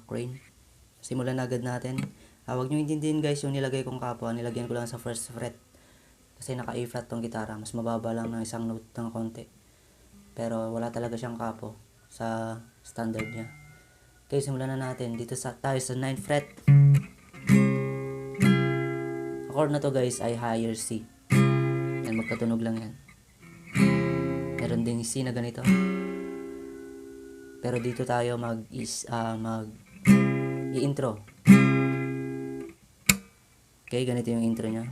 McRae. Simulan na agad natin. Huwag nyo intindihin guys yung nilagay kong kapwa. Nilagyan ko lang sa first fret. Kasi naka A flat tong gitara. Mas mababa lang ng isang note ng konti. Pero wala talaga siyang kapo sa standard niya. Okay, simulan na natin. Dito tayo sa 9th fret. Chord na to guys ay higher C. Yan, magkatunog lang yan. Meron din C na ganito. Pero dito tayo i-intro. Okay, ganito yung intro niya.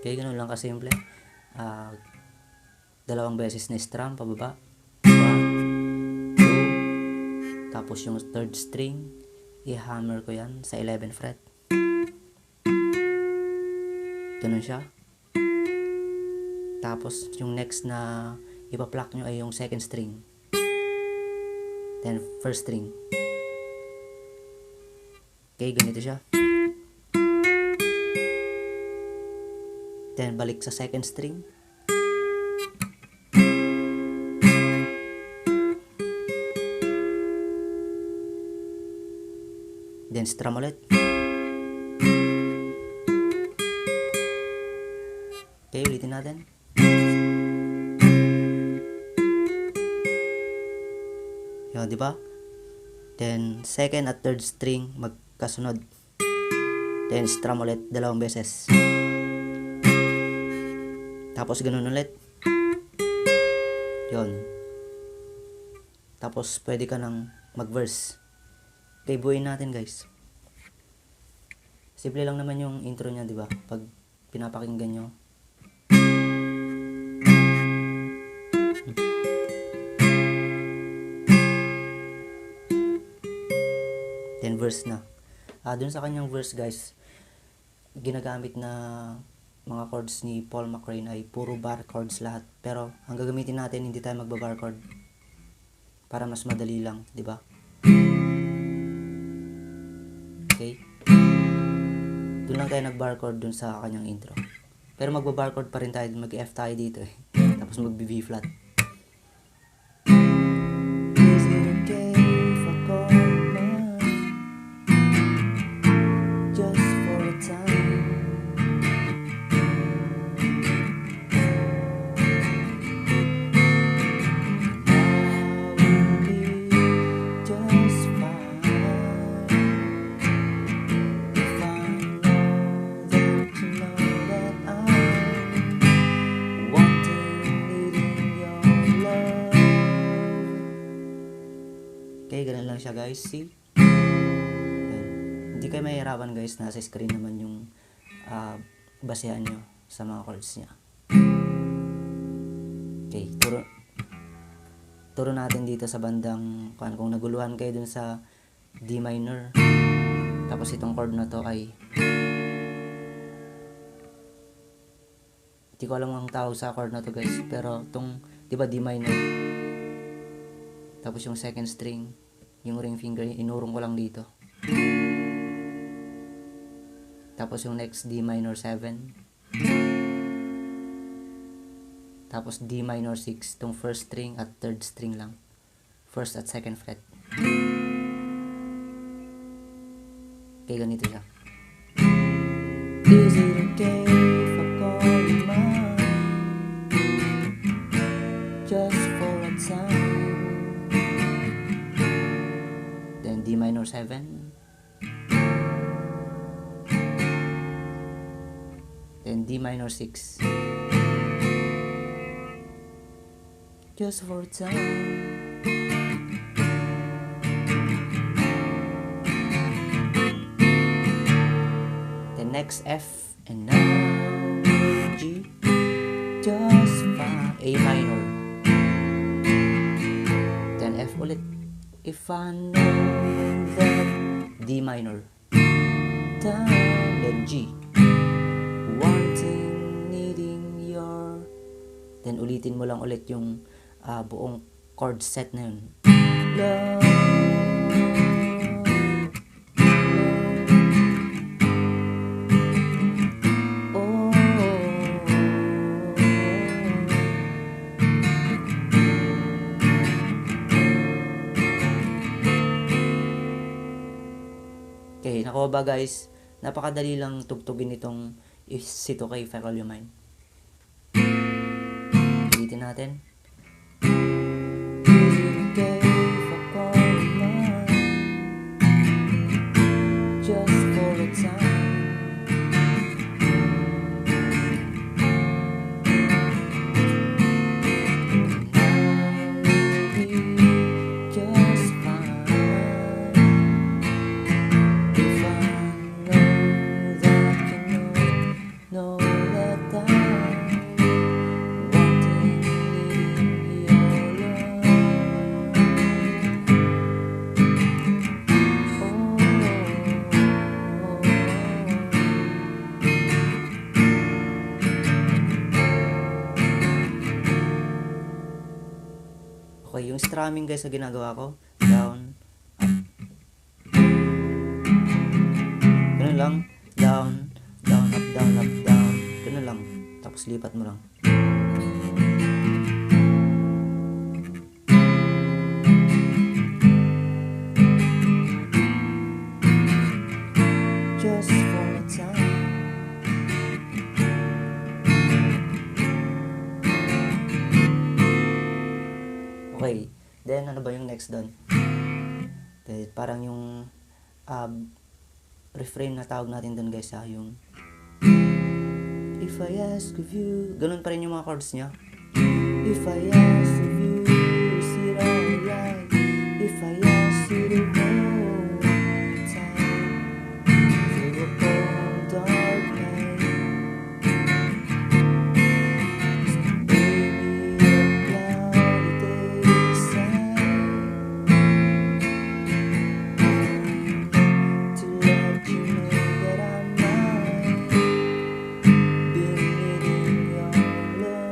Okay, ganun lang kasimple. Dalawang beses na strum pababa. 1, 2. Tapos yung third string, i-hammer ko yan sa 11th fret. Ganun siya. Tapos yung next na ipa-pluck nyo ay yung second string. Then first string. Okay, ganito siya. Then balik sa second string. Then strum ulit. Okay, ulitin natin. Yun, di ba? Then second at third string magkasunod. Then strum ulit dalawang beses. Tapos ganun ulit. Yun. Tapos pwede ka nang mag-verse. Okay, buuin natin guys. Simple lang naman yung intro niya, di ba? Pag pinapakinggan nyo. Then verse na. Dun sa kanyang verse guys, ginagamit na mga chords ni Paul McRae ay puro bar chords lahat. Pero ang gagamitin natin, hindi tayo magba-bar chord. Para mas madali lang, di ba? Okay? Doon lang tayo nag-bar chord dun sa kanyang intro. Pero magba-bar chord pa rin tayo, mag-F tayo dito eh. Tapos mag-B flat. Is it okay if I call mine? Just for a time. Okay, ganun lang siya guys. See? Hindi kayo mahihirapan guys. Nasa screen naman yung basehan nyo sa mga chords niya. Okay, turo natin dito sa bandang kung naguluhan kayo dun sa D minor. Tapos itong chord na to ay hindi ko alam ang tawag sa chord na to guys. Pero itong, di ba D minor? Tapos yung second string, yung ring finger, inurong ko lang dito. Tapos yung next D minor 7. Tapos D minor 6, itong first string at third string lang. First at second fret. Okay, ganito siya. Is it okay if I call you mine? Just for a time. D minor 7. Then D minor 6. Just for time. The next F and now G. Just for A minor. Then F ulit. If I know that D minor, then G, wanting, needing your, then ulitin mo lang ulit yung buong chord set na yun. Love, oh, Ako ba guys, napakadali lang tugtugin itong si 2K if I Call You Mine. Ulitin natin. Just for a time. Just fine. If I know that you know that I'm wanting your love. Okay, yung strumming guys na ginagawa ko, down, up. Ganun lang, down, down, up, down, up, down. Ganun lang. Tapos lipat mo lang. Just for a time. Okay, then ano ba yung next doon? Then, parang yung refrain na tawag natin doon guys yung if I ask of you, ganun pa rin yung mga chords niya. If I ask of you, is it alright? If I ask you to hold me tight through a cold dark night, maybe a cloudy day to let you know that I'm mine. Been needing your love.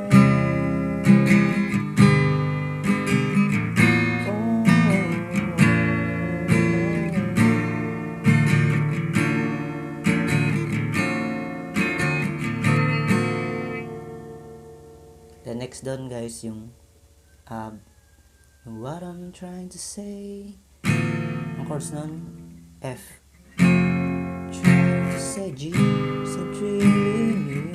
The next doon guys yung what I'm trying to say. Ang chords nun F. Trying to say G, so dreaming you.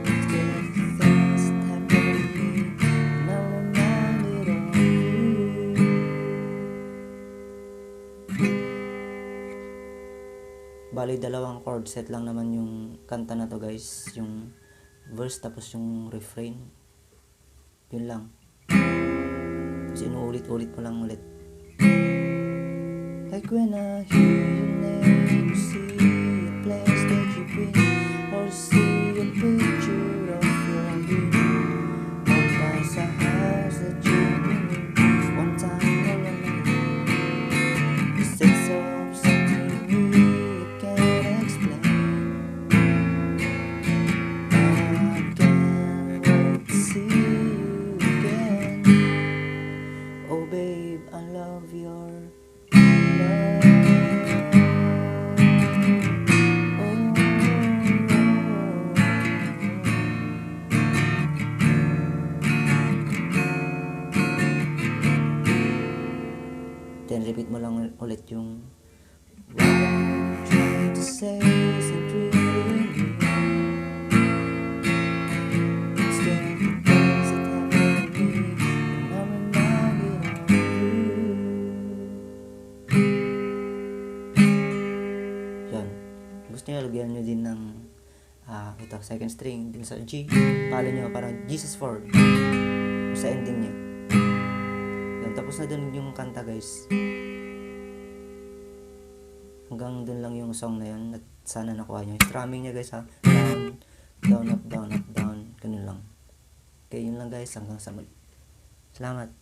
Still the things that happen to me, and I'm reminded of you. Bali dalawang chord set lang naman yung kanta na to guys, yung verse tapos yung refrain, yun lang. Tapos inuulit-ulit mo lang ulit. Like when I hear your name, see a place that you've been, or see a picture of your dream, or pass a house that you've been in one time or another. You said something to me I can't explain. I can't wait to see you again. Oh babe, I love your love. Then repeat mo lang ulit yung what I'm trying to say is I'm dreaming you. It's the things that happen to me, and I'm reminded of you. Yan. Gusto nyo lagyan nyo din ng ito, second string din sa G. Palo nyo parang Jesus 4 sa ending niya. Yan, tapos na dun yung kanta guys. Hanggang dun lang yung song na yun. At sana nakuha nyo. Strumming niya guys ha. Down, down, up, down, up, down. Ganun lang. Okay, yun lang guys. Hanggang sa muli. Salamat.